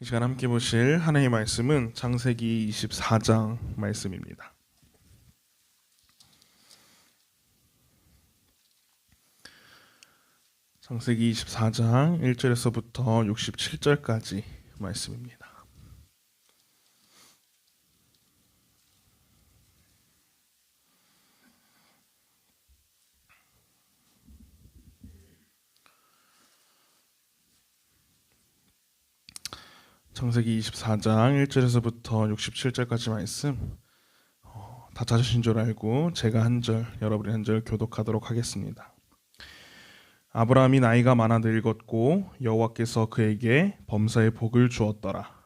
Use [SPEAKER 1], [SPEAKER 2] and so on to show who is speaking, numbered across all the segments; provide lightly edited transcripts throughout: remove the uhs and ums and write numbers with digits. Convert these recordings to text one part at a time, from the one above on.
[SPEAKER 1] 이 시간 함께 보실 하나님의 말씀은 창세기 24장 말씀입니다. 창세기 24장 1절에서부터 67절까지 말씀입니다. 창세기 24장 1절에서부터 67절까지 말씀 다 찾으신 줄 알고 제가 한 절, 여러분이 한 절 교독하도록 하겠습니다. 아브라함이 나이가 많아 늙었고 여호와께서 그에게 범사의 복을 주었더라.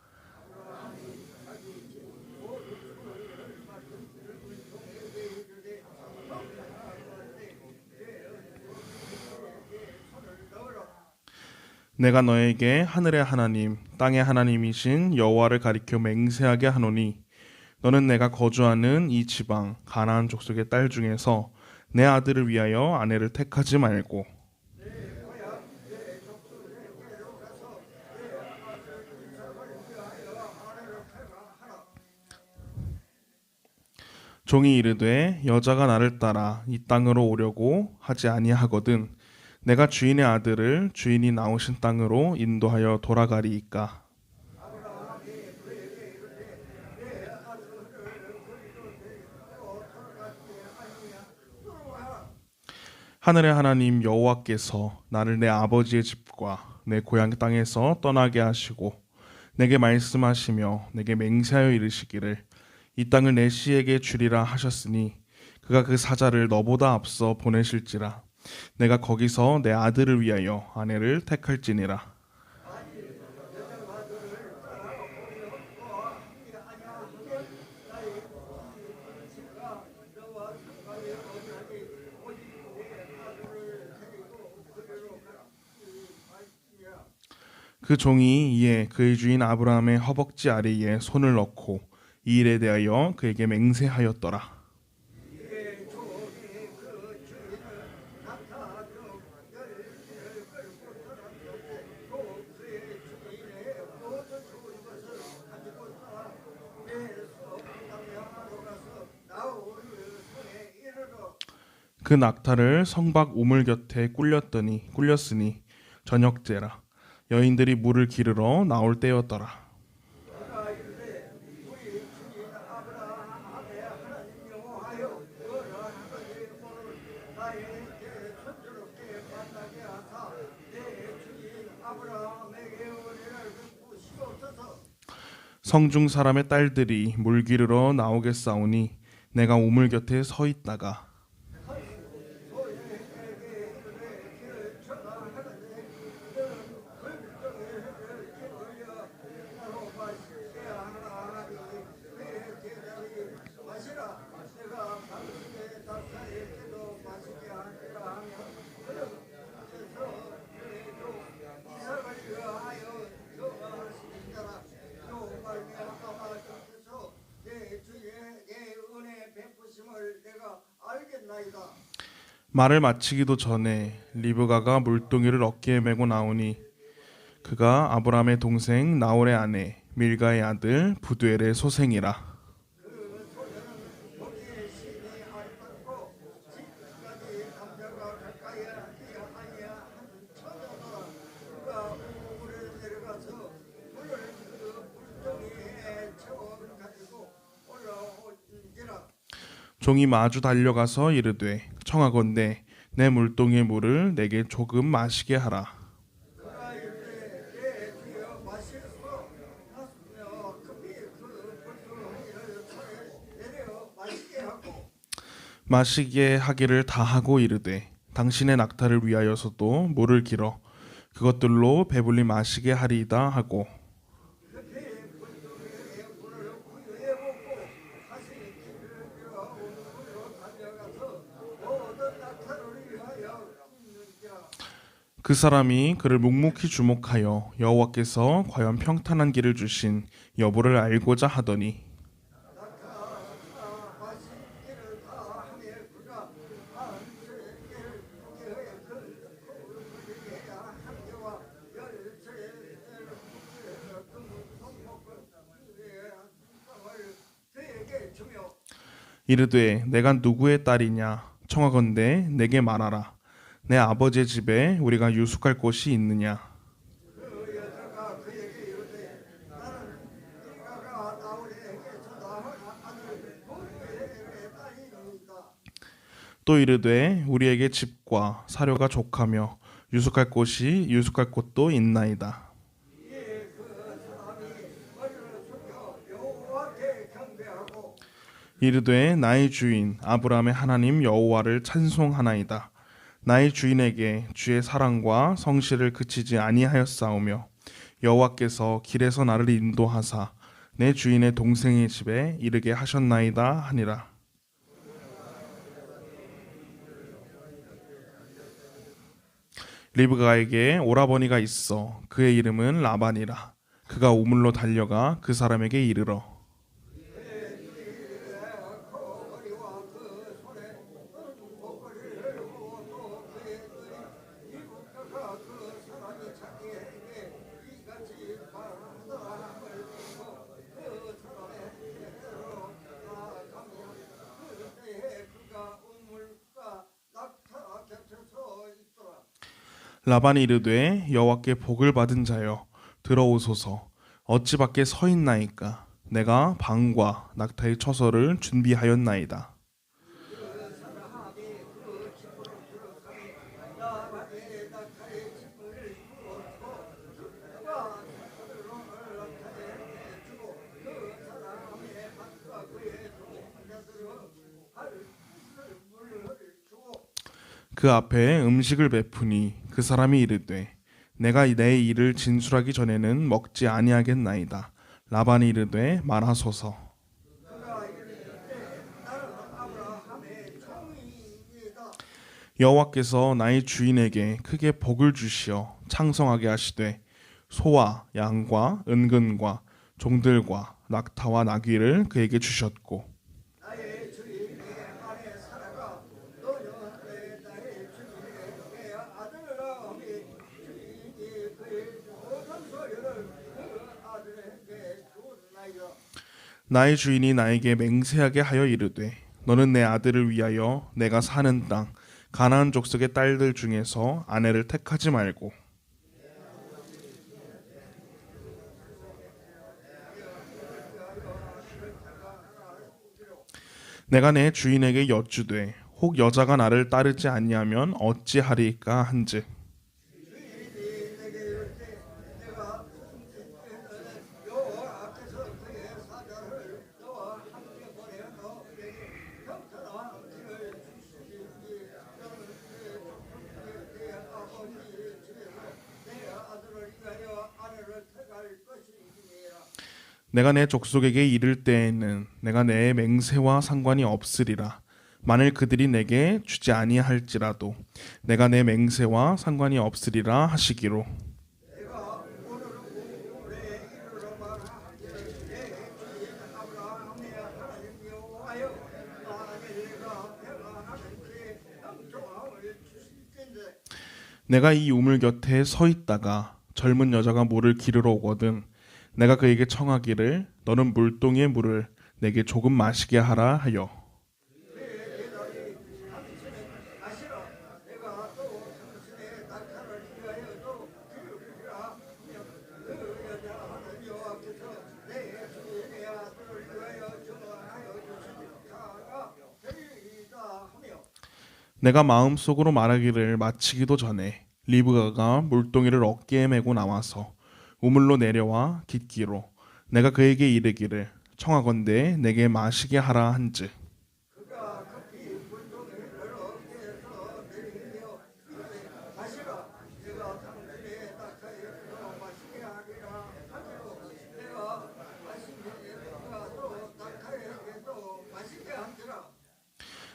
[SPEAKER 1] 내가 너에게 하늘의 하나님, 땅의 하나님이신 여호와를 가리켜 맹세하게 하노니 너는 내가 거주하는 이 지방 가나안 족속의 딸 중에서 내 아들을 위하여 아내를 택하지 말고 종이 이르되 여자가 나를 따라 이 땅으로 오려고 하지 아니하거든 내가 주인의 아들을 주인이 나오신 땅으로 인도하여 돌아가리이까. 하늘의 하나님 여호와께서 나를 내 아버지의 집과 내 고향 땅에서 떠나게 하시고 내게 말씀하시며 내게 맹세하여 이르시기를 이 땅을 내 씨에게 주리라 하셨으니 그가 그 사자를 너보다 앞서 보내실지라 내가 거기서 내 아들을 위하여 아내를 택할지니라. 그 종이 이에 그의 주인 아브라함의 허벅지 아래에 손을 넣고 이 일에 대하여 그에게 맹세하였더라. 그 낙타를 성박 우물 곁에 꿀렸으니 저녁제라. 여인들이 물을 기르러 나올 때였더라. 성중 사람의 딸들이 물 기르러 나오겠사오니 내가 우물 곁에 서 있다가 말을 마치기도 전에 리브가가 물동이를 어깨에 메고 나오니 그가 아브라함의 동생 나홀의 아내 밀가의 아들 부두엘의 소생이라. 종이 마주 달려가서 이르되 청하건대 내 물동이의 물을 내게 조금 마시게 하라. 마시게 하기를 다하고 이르되 당신의 낙타를 위하여서도 물을 길어 그것들로 배불리 마시게 하리이다 하고 그 사람이 그를 묵묵히 주목하여 여호와께서 과연 평탄한 길을 주신 여부를 알고자 하더니 이르되 내가 누구의 딸이냐 청하건대 내게 말하라. 내 아버지의 집에 우리가 유숙할 곳이 있느냐.
[SPEAKER 2] 그 여자가 그에게 이르되 나는 네가 나오리에게서 낳은 아들 보리의 딸이니이다.
[SPEAKER 1] 또 이르되 우리에게 집과 사료가 족하며 유숙할 곳도 있나이다.
[SPEAKER 2] 이에 그 사람이 머리를 숙여 여호와께 경배하고
[SPEAKER 1] 이르되 나의 주인 아브라함의 하나님 여호와를 찬송하나이다. 나의 주인에게 주의 사랑과 성실을 그치지 아니하였사오며 여호와께서 길에서 나를 인도하사 내 주인의 동생의 집에 이르게 하셨나이다 하니라. 리브가에게 오라버니가 있어 그의 이름은 라반이라. 그가 우물로 달려가 그 사람에게 이르러
[SPEAKER 2] 거리와 그 손에 목걸이를 하고 또 그의 이웃가가 그 사람이 자기에게 이같이 말하더라 함을 듣고 그 사람의 대로 나아가며 그때에 그가 우물가 낙타 곁에서 있더라.
[SPEAKER 1] 라반이 이르되 여호와께 복을 받은 자여 들어오소서. 어찌 밖에 서 있나이까. 내가 방과 낙타의 처소를 준비하였나이다.
[SPEAKER 2] 나만의 낙타의 짐을 부었고 그가 사람으로 낙타에 주고 그 사람의 한과 그의 동반자들은 할 물을 주고
[SPEAKER 1] 그 앞에 음식을 베푸니 그 사람이 이르되 내가 내 일을 진술하기 전에는 먹지 아니하겠나이다. 라반이 이르되 말하소서.
[SPEAKER 2] 그가 이르되 나는 아브라함의 종이니이다.
[SPEAKER 1] 여호와께서 나의 주인에게 크게 복을 주시어 창성하게 하시되 소와 양과 은근과 종들과 낙타와 나귀를 그에게 주셨고
[SPEAKER 2] 나의 주인 내 안에 살아가 너는 내 나의 주인의 아들이라 주인이 그의 모든 소유를 그 아들에게 주었나이다.
[SPEAKER 1] 나의 주인이 나에게 맹세하게 하여 이르되 너는 내 아들을 위하여 내가 사는 땅 가나안 족속의 딸들 중에서 아내를 택하지 말고 내가 내 주인에게 여쭈되 혹 여자가 나를 따르지 아니하면 어찌하리까 한즉
[SPEAKER 2] 주인이 내게 이르되 내가 여호와께서 그의 사자를 너와 함께 보내 너에게 평탄한 길을 주시니 너는 내 아버지 집에서 내 아들을 위하여 아내를 택할 것이니라.
[SPEAKER 1] 내가 내 족속에게 이를 때에는 내가 내 맹세와 상관이 없으리라. 만일 그들이 내게 주지 아니할지라도 내가 내 맹세와 상관이 없으리라 하시기로
[SPEAKER 2] 내가 오늘 오후에 이르러 말하기를 내 주인 아브라함의 하나님 여호와여 만일 내가 평안하면 그의 형통함을 주실 텐데
[SPEAKER 1] 내가 이 우물 곁에 서 있다가 젊은 여자가 물을 기르러 오거든 내가 그에게 청하기를 너는 물동이의 물을 내게 조금 마시게 하라 하여
[SPEAKER 2] 그의 대답이 당신은 아시라 내가 또 당신의 낙타를 위하여도 기르리라 하며 그 여자는 여호와께서 내 주인의 아들을 위하여 정하여 주신 자가 되리이다 하며
[SPEAKER 1] 내가 마음속으로 말하기를 마치기도 전에 리브가가 물동이를 어깨에 메고 나와서 우물로 내려와 깃기로 내가 그에게 이르기를 청하건대 내게 마시게 하라 한즉
[SPEAKER 2] 그가 급히 물동이를 어깨에서 내리며 이르되 마시라 내가 당신의 낙타에서 마시게 하리라 하기로 내가 마시기에 그가 또 낙타에게도 마시게 한지라.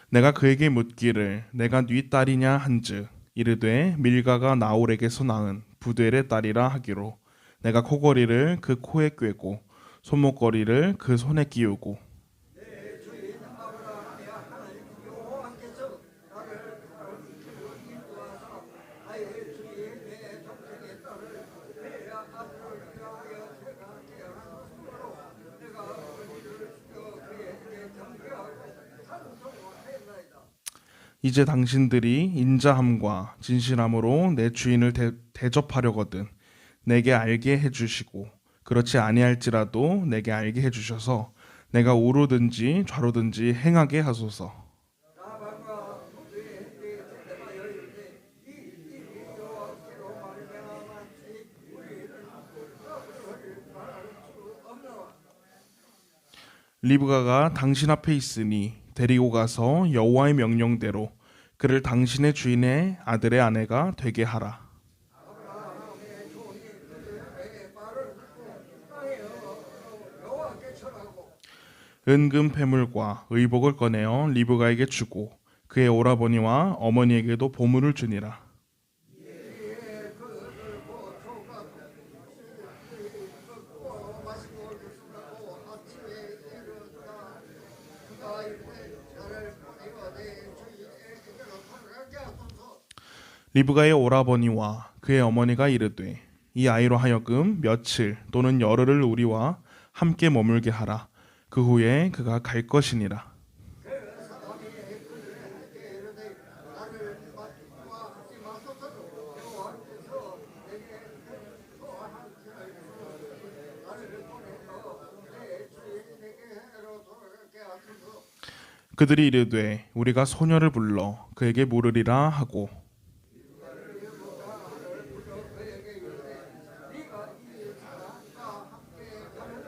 [SPEAKER 1] 내가 그에게 묻기를 내가 네 딸이냐 한즉 이르되 밀가가 나홀에게서 낳은 부두엘의 딸이라 하기로 내가 코걸이를 그 코에 꿰고 손목걸이를 그 손에 끼우고
[SPEAKER 2] 내 주인 아브라함의 하나님 여호와께서 나를 가르치고 인도하사 나의 주인 내 동생의 딸을 내 아들을 위하여 택하게 하심으로 내가 그를 죽여 그에게 경배하고
[SPEAKER 1] 이제 당신들이 인자함과 진실함으로 내 주인을 대접하려거든 내게 알게 해주시고 그렇지 아니할지라도 내게 알게 해주셔서 내가 우로든지 좌로든지 행하게 하소서.
[SPEAKER 2] 나방과 모두의 행위에 대하여 이르되 이 일이 여호와께로 말미암았지 우리는 그를 말할 수 없노라.
[SPEAKER 1] 리브가가 당신 앞에 있으니 데리고 가서 여호와의 명령대로 그를 당신의 주인의 아들의 아내가 되게 하라.
[SPEAKER 2] 아브라함의 종이 그의 말을 듣고 땅에 여호와께 절하고
[SPEAKER 1] 은금 패물과 의복을 꺼내어 리브가에게 주고 그의 오라버니와 어머니에게도 보물을 주니라.
[SPEAKER 2] 먹고 마시고 육수하고 아침에 일어나 그가 이르되 나를 보내어 내 주인에게로 돌아가게 하소서.
[SPEAKER 1] 리브가의 오라버니와 그의 어머니가 이르되 이 아이로 하여금 며칠 또는 열흘을 우리와 함께 머물게 하라. 그 후에 그가 갈 것이니라.
[SPEAKER 2] 사람이 그들에게 이르되 나를 맞과 하지 마소서. 여호와께서 내게 소하시를 나를 보내어 내 주인에게로 돌아가게 하소서.
[SPEAKER 1] 그들이 이르되 우리가 소녀를 불러 그에게 물으리라 하고
[SPEAKER 2] 그에게 이르되 네가 이 사람과 함께 가느냐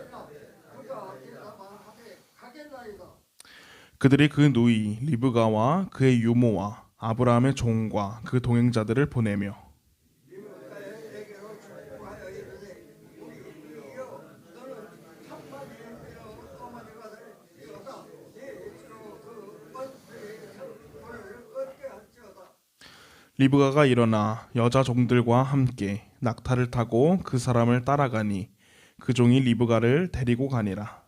[SPEAKER 2] 그가 대답하되 가겠나이다.
[SPEAKER 1] 그들이 그 누이 리브가와 그의 유모와 아브라함의 종과 그 동행자들을 보내며
[SPEAKER 2] 에게로 출국하여 이르되 우리여 너는 한마디의 어머니가 되었다. 네 주로 그 번뇌에서 너를 얻게 할지어다.
[SPEAKER 1] 리브가가 일어나 여자 종들과 함께 낙타를 타고 그 사람을 따라가니 그 종이 리브가를 데리고 가니라.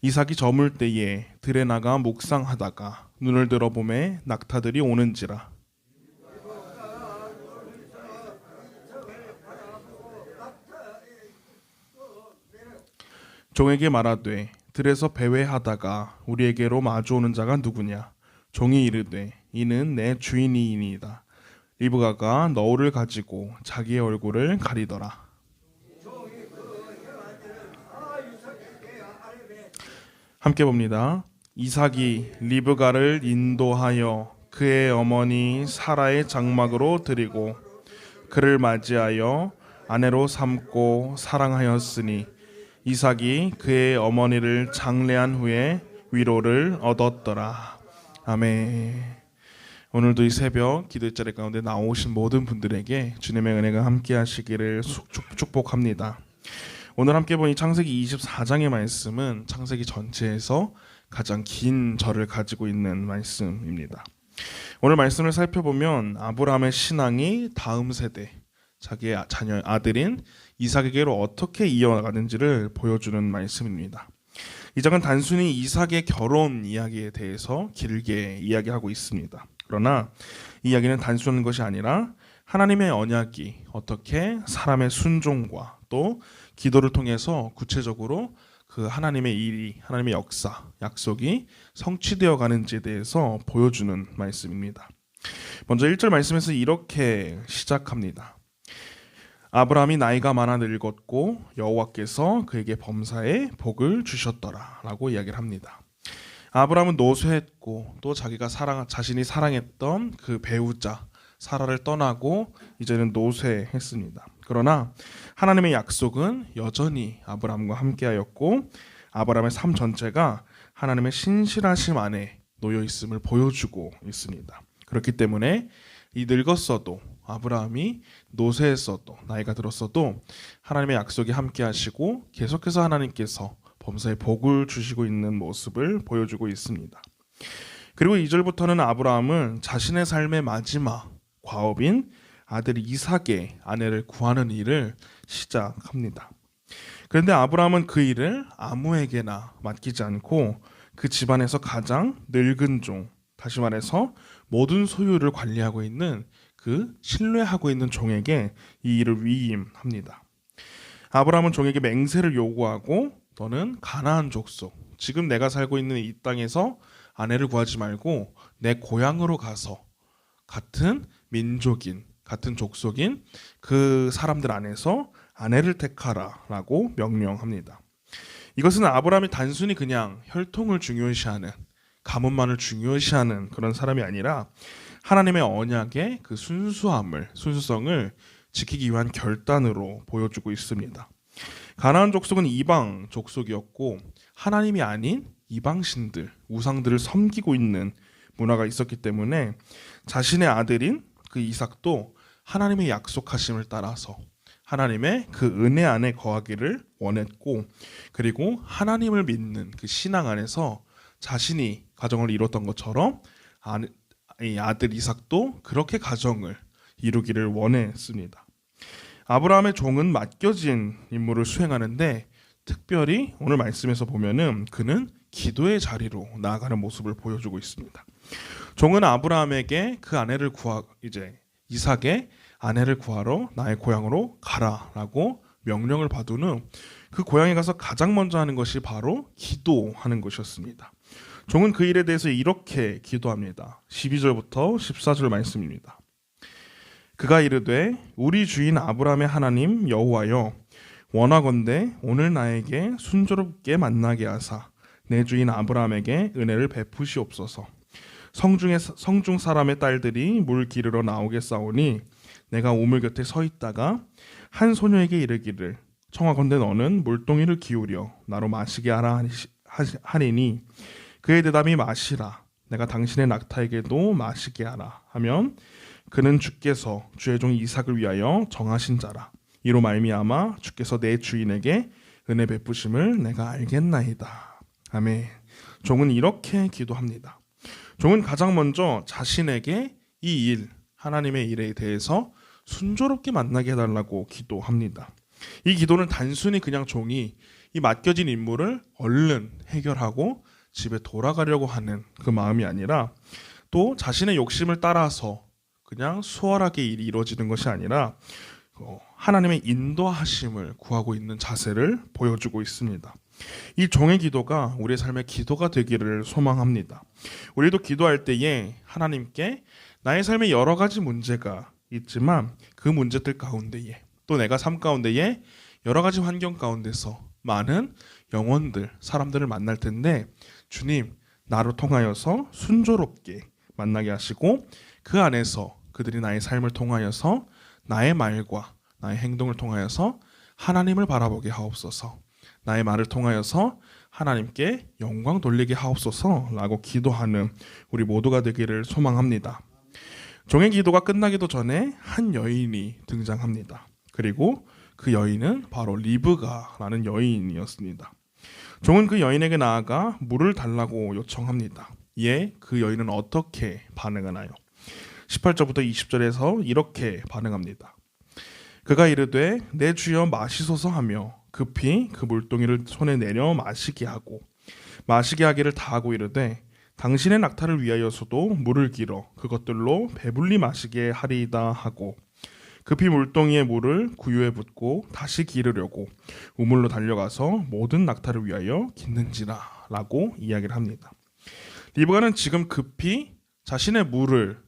[SPEAKER 1] 이삭이 저물 때에 들에 나가 묵상하다가 눈을 들어보매 낙타들이 오는지라. 종에게 말하되 들에서 배회하다가 우리에게로 마주오는 자가 누구냐. 종이 이르되 이는 내 주인이니이다. 리브가가 너울을 가지고 자기의 얼굴을 가리더라. 함께 봅니다. 이삭이 리브가를 인도하여 그의 어머니 사라의 장막으로 드리고 그를 맞이하여 아내로 삼고 사랑하였으니 이삭이 그의 어머니를 장례한 후에 위로를 얻었더라. 아멘. 오늘도 이 새벽 기도의 자리 가운데 나오신 모든 분들에게 주님의 은혜가 함께 하시기를 축복합니다. 오늘 함께 본 이 창세기 24장의 말씀은 창세기 전체에서 가장 긴 절을 가지고 있는 말씀입니다. 오늘 말씀을 살펴보면 아브라함의 신앙이 다음 세대 자기의 자녀 아들인 이삭에게로 어떻게 이어가는지를 보여주는 말씀입니다. 이 장은 단순히 이삭의 결혼 이야기에 대해서 길게 이야기하고 있습니다. 그러나 이 이야기는 단순한 것이 아니라 하나님의 언약이 어떻게 사람의 순종과 또 기도를 통해서 구체적으로 그 하나님의 일이, 하나님의 역사, 약속이 성취되어 가는지에 대해서 보여주는 말씀입니다. 먼저 1절 말씀에서 이렇게 시작합니다. 아브라함이 나이가 많아 늙었고 여호와께서 그에게 범사에 복을 주셨더라 라고 이야기를 합니다. 아브라함은 노쇠했고 또 자기가 자신이 사랑했던 그 배우자 사라를 떠나고 이제는 노쇠했습니다. 그러나 하나님의 약속은 여전히 아브라함과 함께하였고 아브라함의 삶 전체가 하나님의 신실하심 안에 놓여 있음을 보여주고 있습니다. 그렇기 때문에 이 늙었어도 아브라함이 노쇠했어도 나이가 들었어도 하나님의 약속이 함께하시고 계속해서 하나님께서 범사에 복을 주시고 있는 모습을 보여주고 있습니다. 그리고 2절부터는 아브라함은 자신의 삶의 마지막 과업인 아들 이삭의 아내를 구하는 일을 시작합니다. 그런데 아브라함은 그 일을 아무에게나 맡기지 않고 그 집안에서 가장 늙은 종, 다시 말해서 모든 소유를 관리하고 있는 그 신뢰하고 있는 종에게 이 일을 위임합니다. 아브라함은 종에게 맹세를 요구하고 너는 가나안 족속, 지금 내가 살고 있는 이 땅에서 아내를 구하지 말고 내 고향으로 가서 같은 민족인, 같은 족속인 그 사람들 안에서 아내를 택하라라고 명령합니다. 이것은 아브라함이 단순히 그냥 혈통을 중요시하는, 가문만을 중요시하는 그런 사람이 아니라 하나님의 언약의 그 순수성을 지키기 위한 결단으로 보여주고 있습니다. 가나안 족속은 이방 족속이었고 하나님이 아닌 이방신들, 우상들을 섬기고 있는 문화가 있었기 때문에 자신의 아들인 그 이삭도 하나님의 약속하심을 따라서 하나님의 그 은혜 안에 거하기를 원했고, 그리고 하나님을 믿는 그 신앙 안에서 자신이 가정을 이뤘던 것처럼 이 아들 이삭도 그렇게 가정을 이루기를 원했습니다. 아브라함의 종은 맡겨진 임무를 수행하는데 특별히 오늘 말씀에서 보면은 그는 기도의 자리로 나아가는 모습을 보여주고 있습니다. 종은 아브라함에게 그 아내를 이삭의 아내를 구하러 나의 고향으로 가라라고 명령을 받은 후 그 고향에 가서 가장 먼저 하는 것이 바로 기도하는 것이었습니다. 종은 그 일에 대해서 이렇게 기도합니다. 12절부터 14절 말씀입니다. 그가 이르되 우리 주인 아브라함의 하나님 여호와여, 원하건대 오늘 나에게 순조롭게 만나게 하사 내 주인 아브라함에게 은혜를 베푸시옵소서. 성중 사람의 딸들이 물 기르러 나오겠사오니 내가 우물 곁에 서 있다가 한 소녀에게 이르기를 청하건대 너는 물동이를 기울여 나로 마시게 하라 하리니 그의 대답이 마시라, 내가 당신의 낙타에게도 마시게 하라 하면 그는 주께서 주의 종 이삭을 위하여 정하신 자라. 이로 말미암아 주께서 내 주인에게 은혜 베푸심을 내가 알겠나이다. 아멘. 종은 이렇게 기도합니다. 종은 가장 먼저 자신에게 이 일, 하나님의 일에 대해서 순조롭게 만나게 해달라고 기도합니다. 이 기도는 단순히 그냥 종이 이 맡겨진 임무를 얼른 해결하고 집에 돌아가려고 하는 그 마음이 아니라, 또 자신의 욕심을 따라서 그냥 수월하게 일이 이루어지는 것이 아니라 하나님의 인도하심을 구하고 있는 자세를 보여주고 있습니다. 이 종의 기도가 우리의 삶의 기도가 되기를 소망합니다. 우리도 기도할 때에 하나님께 나의 삶에 여러 가지 문제가 있지만 그 문제들 가운데에, 또 내가 삶 가운데에 여러 가지 환경 가운데서 많은 영혼들, 사람들을 만날 텐데 주님, 나로 통하여서 순조롭게 만나게 하시고 그 안에서 그들이 나의 삶을 통하여서 나의 말과 나의 행동을 통하여서 하나님을 바라보게 하옵소서. 나의 말을 통하여서 하나님께 영광 돌리게 하옵소서라고 기도하는 우리 모두가 되기를 소망합니다. 종의 기도가 끝나기도 전에 한 여인이 등장합니다. 그리고 그 여인은 바로 리브가라는 여인이었습니다. 종은 그 여인에게 나아가 물을 달라고 요청합니다. 이에 그 여인은 어떻게 반응하나요? 18절부터 20절에서 이렇게 반응합니다. 그가 이르되 내 주여 마시소서 하며 급히 그 물동이를 손에 내려 마시게 하기를 다하고 이르되 당신의 낙타를 위하여서도 물을 길어 그것들로 배불리 마시게 하리이다 하고 급히 물동이의 물을 구유에 붓고 다시 기르려고 우물로 달려가서 모든 낙타를 위하여 깃는지라 라고 이야기를 합니다. 리브가는 지금 급히 자신의 물을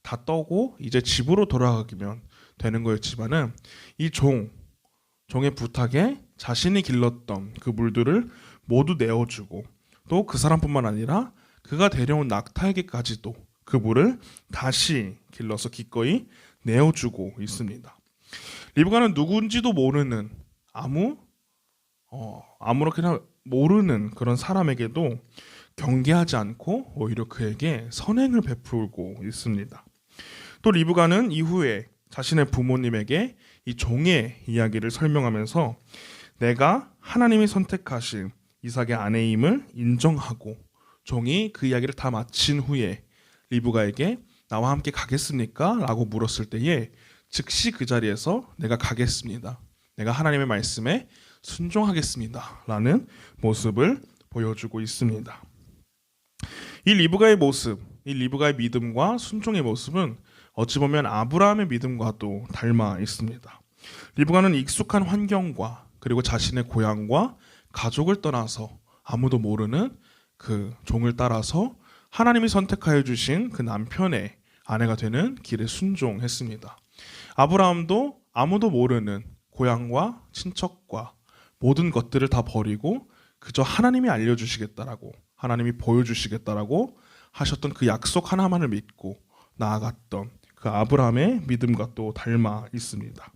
[SPEAKER 1] 다 떠고 이제 집으로 돌아가기면 되는 거였지만은 이 종의 부탁에 자신이 길렀던 그 물들을 모두 내어주고 또 그 사람뿐만 아니라 그가 데려온 낙타에게까지도 그 물을 다시 길러서 기꺼이 내어주고 있습니다. 리브가는 누군지도 모르는 아무렇게나 모르는 그런 사람에게도 경계하지 않고 오히려 그에게 선행을 베풀고 있습니다. 또 리브가는 이후에 자신의 부모님에게 이 종의 이야기를 설명하면서 내가 하나님이 선택하신 이삭의 아내임을 인정하고 종이 그 이야기를 다 마친 후에 리브가에게 나와 함께 가겠습니까? 라고 물었을 때에 즉시 그 자리에서 내가 가겠습니다. 내가 하나님의 말씀에 순종하겠습니다. 라는 모습을 보여주고 있습니다. 이 리브가의 믿음과 순종의 모습은 어찌 보면 아브라함의 믿음과도 닮아 있습니다. 리브가는 익숙한 환경과 그리고 자신의 고향과 가족을 떠나서 아무도 모르는 그 종을 따라서 하나님이 선택하여 주신 그 남편의 아내가 되는 길에 순종했습니다. 아브라함도 아무도 모르는 고향과 친척과 모든 것들을 다 버리고 그저 하나님이 알려주시겠다라고, 하나님이 보여주시겠다라고 하셨던 그 약속 하나만을 믿고 나아갔던 그 아브라함의 믿음과 또 닮아 있습니다.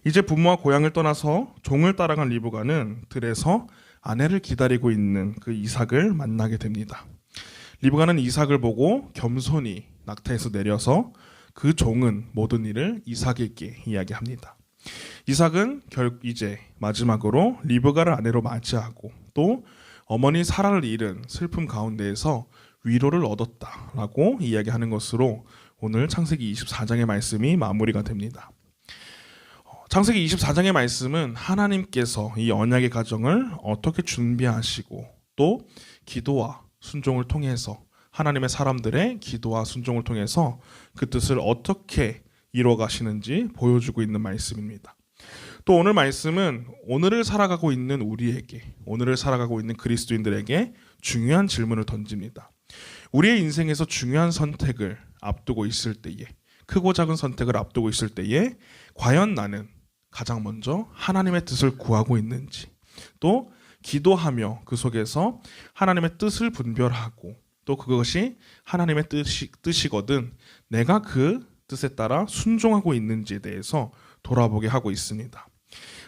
[SPEAKER 1] 이제 부모와 고향을 떠나서 종을 따라간 리브가는 들에서 아내를 기다리고 있는 그 이삭을 만나게 됩니다. 리브가는 이삭을 보고 겸손히 낙타에서 내려서 그 종은 모든 일을 이삭에게 이야기합니다. 이삭은 결국 이제 마지막으로 리브가를 아내로 맞이하고 또 어머니 사라를 잃은 슬픔 가운데에서 위로를 얻었다라고 이야기하는 것으로 오늘 창세기 24장의 말씀이 마무리가 됩니다. 창세기 24장의 말씀은 하나님께서 이 언약의 가정을 어떻게 준비하시고 또 기도와 순종을 통해서 하나님의 사람들의 기도와 순종을 통해서 그 뜻을 어떻게 이루어 가시는지 보여주고 있는 말씀입니다. 또 오늘 말씀은 오늘을 살아가고 있는 우리에게, 오늘을 살아가고 있는 그리스도인들에게 중요한 질문을 던집니다. 우리의 인생에서 중요한 선택을 앞두고 있을 때에, 크고 작은 선택을 앞두고 있을 때에 과연 나는 가장 먼저 하나님의 뜻을 구하고 있는지, 또 기도하며 그 속에서 하나님의 뜻을 분별하고 또 그것이 하나님의 뜻이거든 내가 그 뜻에 따라 순종하고 있는지에 대해서 돌아보게 하고 있습니다.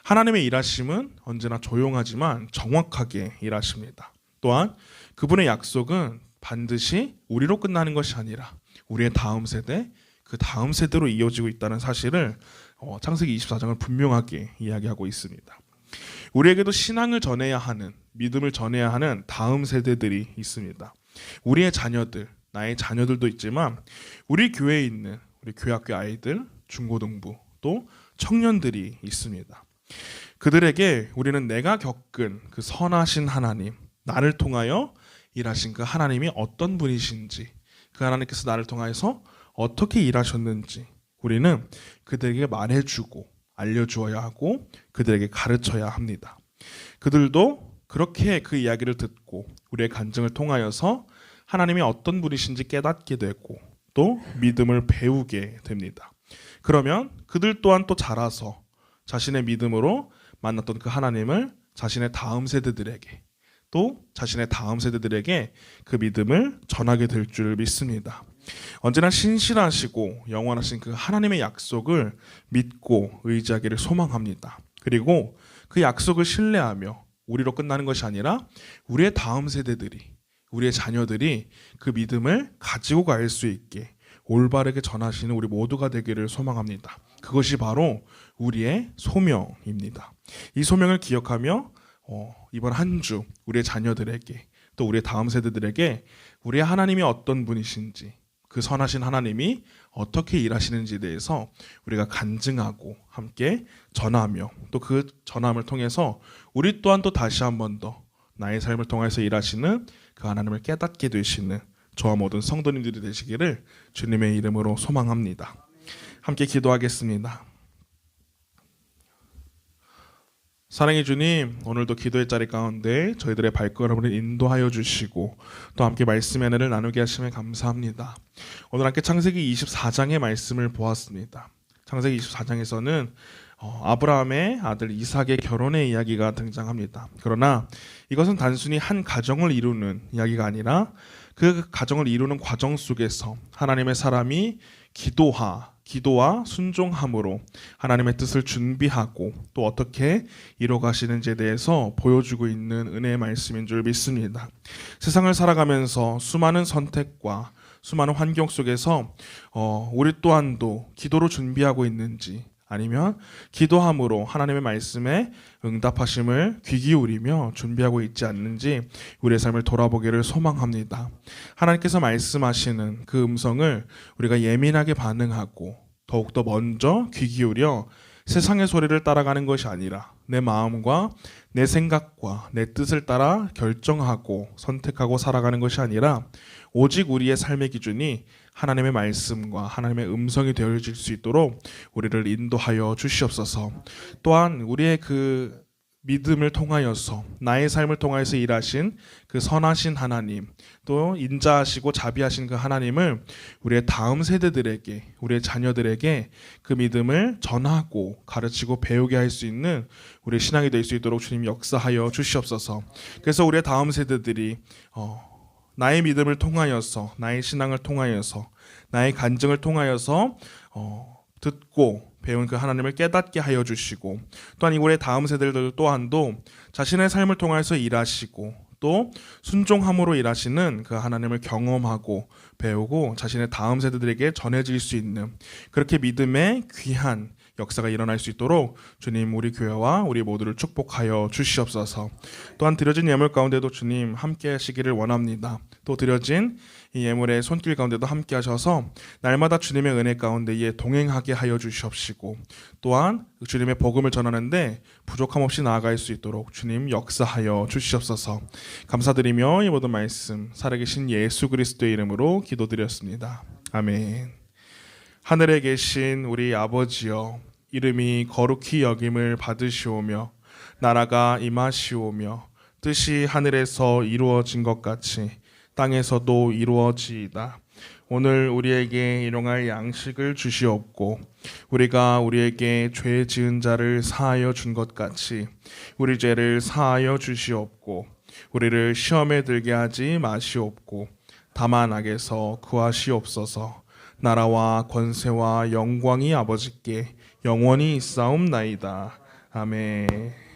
[SPEAKER 1] 하나님의 일하심은 언제나 조용하지만 정확하게 일하십니다. 또한 그분의 약속은 반드시 우리로 끝나는 것이 아니라 우리의 다음 세대, 그 다음 세대로 이어지고 있다는 사실을 창세기 24장을 분명하게 이야기하고 있습니다. 우리에게도 신앙을 전해야 하는, 믿음을 전해야 하는 다음 세대들이 있습니다. 우리의 자녀들, 나의 자녀들도 있지만 우리 교회에 있는 우리 교회학교 아이들, 중고등부, 또 청년들이 있습니다. 그들에게 우리는 내가 겪은 그 선하신 하나님, 나를 통하여 일하신 그 하나님이 어떤 분이신지, 그 하나님께서 나를 통해서 어떻게 일하셨는지 우리는 그들에게 말해주고 알려주어야 하고 그들에게 가르쳐야 합니다. 그들도 그렇게 그 이야기를 듣고 우리의 간증을 통하여서 하나님이 어떤 분이신지 깨닫게 되고 또 믿음을 배우게 됩니다. 그러면 그들 또한 또 자라서 자신의 믿음으로 만났던 그 하나님을 자신의 다음 세대들에게 또 자신의 다음 세대들에게 그 믿음을 전하게 될 줄 믿습니다. 언제나 신실하시고 영원하신 그 하나님의 약속을 믿고 의지하기를 소망합니다. 그리고 그 약속을 신뢰하며 우리로 끝나는 것이 아니라 우리의 다음 세대들이, 우리의 자녀들이 그 믿음을 가지고 갈 수 있게 올바르게 전하시는 우리 모두가 되기를 소망합니다. 그것이 바로 우리의 소명입니다. 이 소명을 기억하며 이번 한 주 우리의 자녀들에게 또 우리의 다음 세대들에게 우리의 하나님이 어떤 분이신지, 그 선하신 하나님이 어떻게 일하시는지에 대해서 우리가 간증하고 함께 전하며 또 그 전함을 통해서 우리 또한 또 다시 한 번 더 나의 삶을 통해서 일하시는 그 하나님을 깨닫게 되시는 저와 모든 성도님들이 되시기를 주님의 이름으로 소망합니다. 함께 기도하겠습니다. 사랑의 주님, 오늘도 기도의 자리 가운데 저희들의 발걸음을 인도하여 주시고 또 함께 말씀의 은혜를 나누게 하심에 감사합니다. 오늘 함께 창세기 24장의 말씀을 보았습니다. 창세기 24장에서는 아브라함의 아들 이삭의 결혼의 이야기가 등장합니다. 그러나 이것은 단순히 한 가정을 이루는 이야기가 아니라 그 가정을 이루는 과정 속에서 하나님의 사람이 기도와 순종함으로 하나님의 뜻을 준비하고 또 어떻게 이뤄가시는지에 대해서 보여주고 있는 은혜의 말씀인 줄 믿습니다. 세상을 살아가면서 수많은 선택과 수많은 환경 속에서 우리 또한도 기도로 준비하고 있는지 아니면 기도함으로 하나님의 말씀에 응답하심을 귀 기울이며 준비하고 있지 않는지 우리의 삶을 돌아보기를 소망합니다. 하나님께서 말씀하시는 그 음성을 우리가 예민하게 반응하고 더욱더 먼저 귀 기울여 세상의 소리를 따라가는 것이 아니라 내 마음과 내 생각과 내 뜻을 따라 결정하고 선택하고 살아가는 것이 아니라 오직 우리의 삶의 기준이 하나님의 말씀과 하나님의 음성이 되어질 수 있도록 우리를 인도하여 주시옵소서. 또한 우리의 그 믿음을 통하여서 나의 삶을 통하여서 일하신 그 선하신 하나님, 또 인자하시고 자비하신 그 하나님을 우리의 다음 세대들에게, 우리의 자녀들에게 그 믿음을 전하고 가르치고 배우게 할 수 있는 우리의 신앙이 될 수 있도록 주님 역사하여 주시옵소서. 그래서 우리의 다음 세대들이 나의 믿음을 통하여서, 나의 신앙을 통하여서, 나의 간증을 통하여서 듣고 배운 그 하나님을 깨닫게 하여 주시고, 또한 우리의 다음 세대들 또한도 자신의 삶을 통해서 일하시고 또 순종함으로 일하시는 그 하나님을 경험하고 배우고 자신의 다음 세대들에게 전해질 수 있는 그렇게 믿음의 귀한 역사가 일어날 수 있도록 주님 우리 교회와 우리 모두를 축복하여 주시옵소서. 또한 드려진 예물 가운데도 주님 함께 하시기를 원합니다. 또 드려진 이 예물의 손길 가운데도 함께 하셔서 날마다 주님의 은혜 가운데에 동행하게 하여 주시옵시고, 또한 주님의 복음을 전하는데 부족함 없이 나아갈 수 있도록 주님 역사하여 주시옵소서. 감사드리며 이 모든 말씀 살아계신 예수 그리스도의 이름으로 기도드렸습니다. 아멘. 하늘에 계신 우리 아버지여, 이름이 거룩히 여김을 받으시오며 나라가 임하시오며 뜻이 하늘에서 이루어진 것 같이 땅에서도 이루어지이다. 오늘 우리에게 일용할 양식을 주시옵고 우리가 우리에게 죄 지은 자를 사하여 준 것 같이 우리 죄를 사하여 주시옵고 우리를 시험에 들게 하지 마시옵고 다만 악에서 구하시옵소서. 나라와 권세와 영광이 아버지께 영원히 있사옵나이다. 아멘.